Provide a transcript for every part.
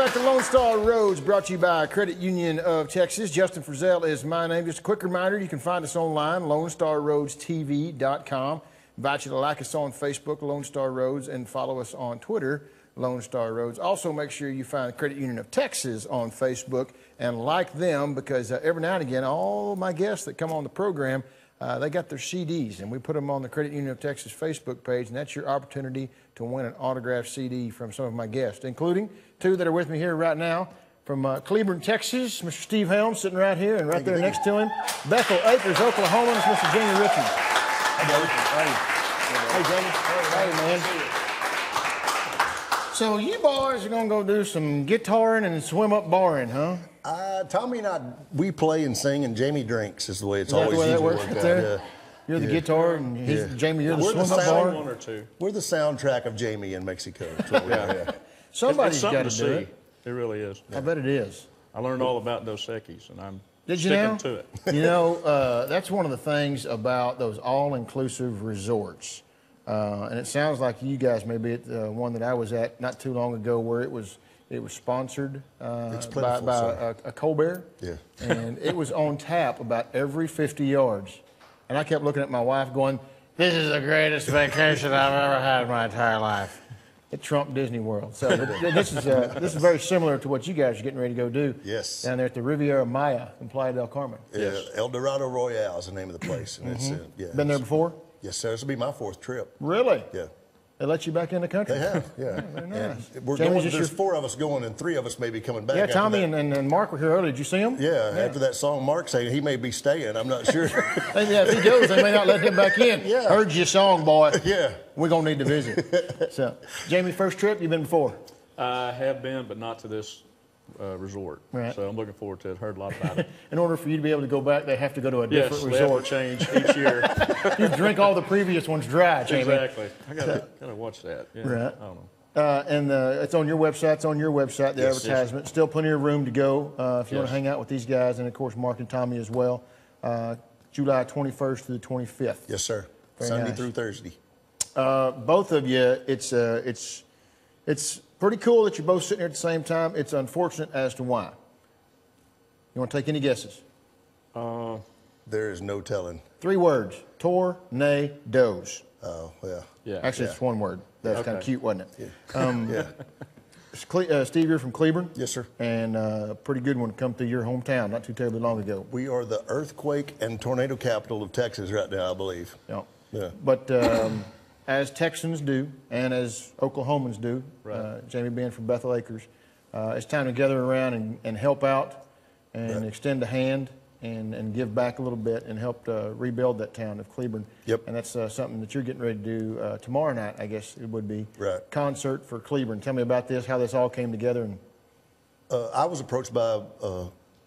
back to Lone Star Roads, brought to you by Credit Union of Texas. Justin Frizzell is my name. Just a quick reminder, you can find us online, LoneStarRoadsTV.com. Invite you to like us on Facebook, Lone Star Roads, and follow us on Twitter, Lone Star Roads. Also, make sure you find Credit Union of Texas on Facebook and like them, because every now and again, all my guests that come on the program, they got their CDs, and we put them on the Credit Union of Texas Facebook page, and that's your opportunity to win an autographed CD from some of my guests, including two that are with me here right now. From Cleburne, Texas, Mr. Steve Helms sitting right here, and right there next to him, Bethel Acres, Oklahoma, is Mr. Jamie Richards. Hey, Jamie. Hey, man. So you boys are going to go do some guitaring and swim up barring, huh? Tommy and I, we play and sing, and Jamie drinks is the way it's always usually worked out. Yeah. You're the guitar, and Jamie, you're the swim up bar. One or two. We're the soundtrack of Jamie in Mexico. Somebody's got to do it. It really is. I bet it is. I learned all about Dos Equis, and I'm sticking to it. You know, that's one of the things about those all-inclusive resorts. And it sounds like you guys may be at the one that I was at not too long ago, where it was sponsored by a Colbert. Yeah. And it was on tap about every 50 yards. And I kept looking at my wife going, this is the greatest vacation I've ever had in my entire life. It trumped Disney World. So this is very similar to what you guys are getting ready to go do. Yes. Down there at the Riviera Maya in Playa del Carmen. Yes. El Dorado Royale is the name of the place. And it's, Been there before? Yes, sir. This will be my 4th trip. Really? Yeah. They let you back in the country? They have, yeah. Very nice. We're going, there's 4 of us going, and 3 of us may be coming back. Yeah, Tommy and Mark were here earlier. Did you see them? Yeah, after that song, Mark saying he may be staying. I'm not sure. Yeah, if he goes, they may not let him back in. Yeah. Heard your song, boy. Yeah. We're going to need to visit. So, Jamie, first trip, you've been before? I have been, but not to this resort. Right. So I'm looking forward to it. Heard a lot about it. In order for you to be able to go back, they have to go to a different resort. Yes, they have to change each year. You drink all the previous ones dry, Jamie. Exactly. I gotta watch that. Yeah, right. I don't know. And it's on your website. It's on your website, the advertisement. Still plenty of room to go if you want to hang out with these guys, and of course Mark and Tommy as well. July 21st through the 25th. Yes, sir. Sunday through Thursday. Both of you, it's pretty cool that you're both sitting here at the same time. It's unfortunate as to why. You want to take any guesses? There is no telling. 3 words: tornadoes. Oh, yeah. Yeah. Actually, it's 1 word. That's kind of cute, wasn't it? Yeah. Steve, you're from Cleburne? Yes, sir. And a pretty good one come through your hometown not too terribly long ago. We are the earthquake and tornado capital of Texas right now, I believe. Yeah. Yeah. But as Texans do, and as Oklahomans do, Jamie being from Bethel Acres, it's time to gather around and help out and extend a hand and give back a little bit and help rebuild that town of Cleburne. Yep. And that's something that you're getting ready to do tomorrow night, I guess it would be. Right. Concert for Cleburne. Tell me about this, how this all came together. And I was approached by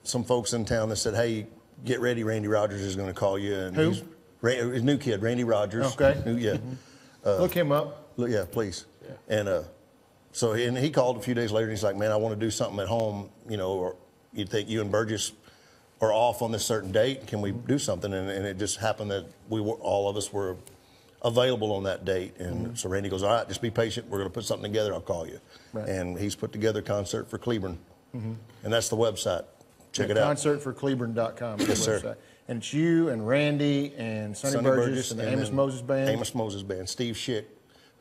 some folks in town that said, hey, get ready, Randy Rogers is going to call you. And who? His new kid, Randy Rogers. Okay. Look him up. Yeah, please. Yeah. And and he called a few days later, and he's like, man, I want to do something at home, you know, or you think you and Burgess are off on this certain date, can we do something? And it just happened that all of us were available on that date. And so Randy goes, all right, just be patient. We're going to put something together. I'll call you. Right. And he's put together Concert for Cleburne. And that's the website. Check it out. Concertforcleburne.com. Yes, sir. And it's you and Randy and Sonny Burgess and the Amos Moses Band. Amos Moses Band. Steve Schick,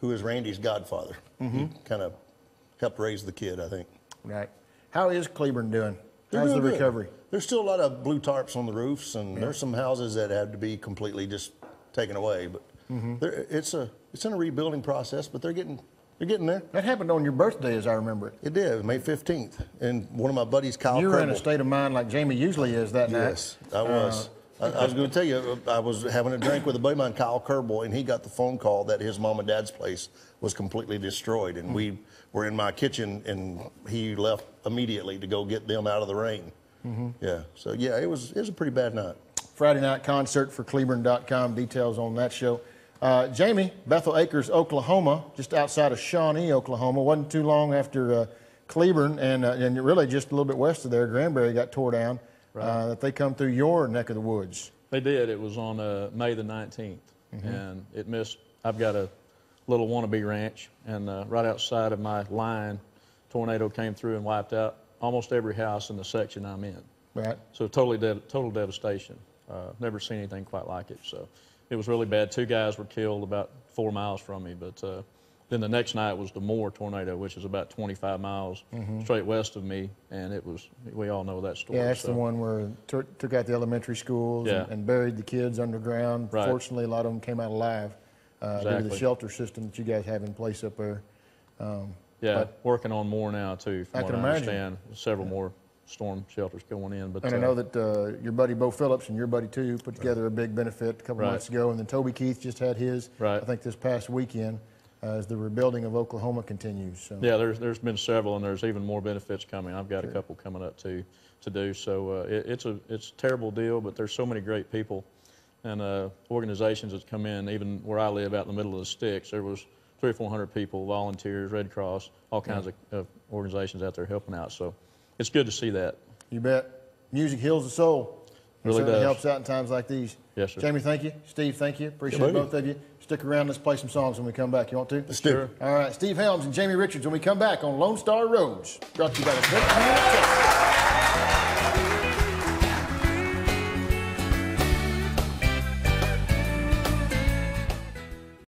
who is Randy's godfather. He kind of helped raise the kid, I think. Right. How is Cleburne doing? They're How's the good. recovery? There's still a lot of blue tarps on the roofs, and there's some houses that had to be completely just taken away. But it's in a rebuilding process, but they're getting there. That happened on your birthday, as I remember it. It did, May 15th. And one of my buddies, Kyle You were Kerbel, in a state of mind like Jamie usually is that night. Yes, I was. I was going to tell you, I was having a drink with a buddy of mine, Kyle Kerbel, and he got the phone call that his mom and dad's place was completely destroyed. And we were in my kitchen, and he left immediately to go get them out of the rain. Yeah, so yeah, it was a pretty bad night. Friday night concert for Cleburne.com, details on that show. Jamie, Bethel Acres, Oklahoma, just outside of Shawnee, Oklahoma. Wasn't too long after Cleburne, and really just a little bit west of there, Granbury got tore down. That they come through your neck of the woods. They did. It was on May the 19th, and it missed. I've got a little wannabe ranch, and right outside of my line tornado came through and wiped out almost every house in the section I'm in. Right. So total devastation. Never seen anything quite like it. So it was really bad. 2 guys were killed about 4 miles from me. But then the next night was the Moore tornado, which is about 25 miles straight west of me. And it was, we all know that story. Yeah, that's the one where took out the elementary schools and buried the kids underground. Right. Fortunately, a lot of them came out alive due to the Exactly. shelter system that you guys have in place up there. But working on more now, too, from I what can I imagine. understand. Several more storm shelters going in. But And I know that your buddy Bo Phillips and your buddy too put together a big benefit a couple months ago, and then Toby Keith just had his, I think, this past weekend as the rebuilding of Oklahoma continues. So. Yeah, there's been several, and there's even more benefits coming. I've got a couple coming up to do. So it's a terrible deal, but there's so many great people and organizations that come in. Even where I live, out in the middle of the sticks, there was 300 or 400 people, volunteers, Red Cross, all kinds of organizations out there helping out. So it's good to see that. You bet. Music heals the soul. It Really certainly does. helps out in times like these. Yes, sir. Jamie, thank you. Steve, thank you. Appreciate both of you. Stick around. Let's play some songs when we come back. You want to? Let's do it. All right. Steve Helms and Jamie Richards when we come back on Lone Star Roads. Brought to you by the Credit Union of Texas.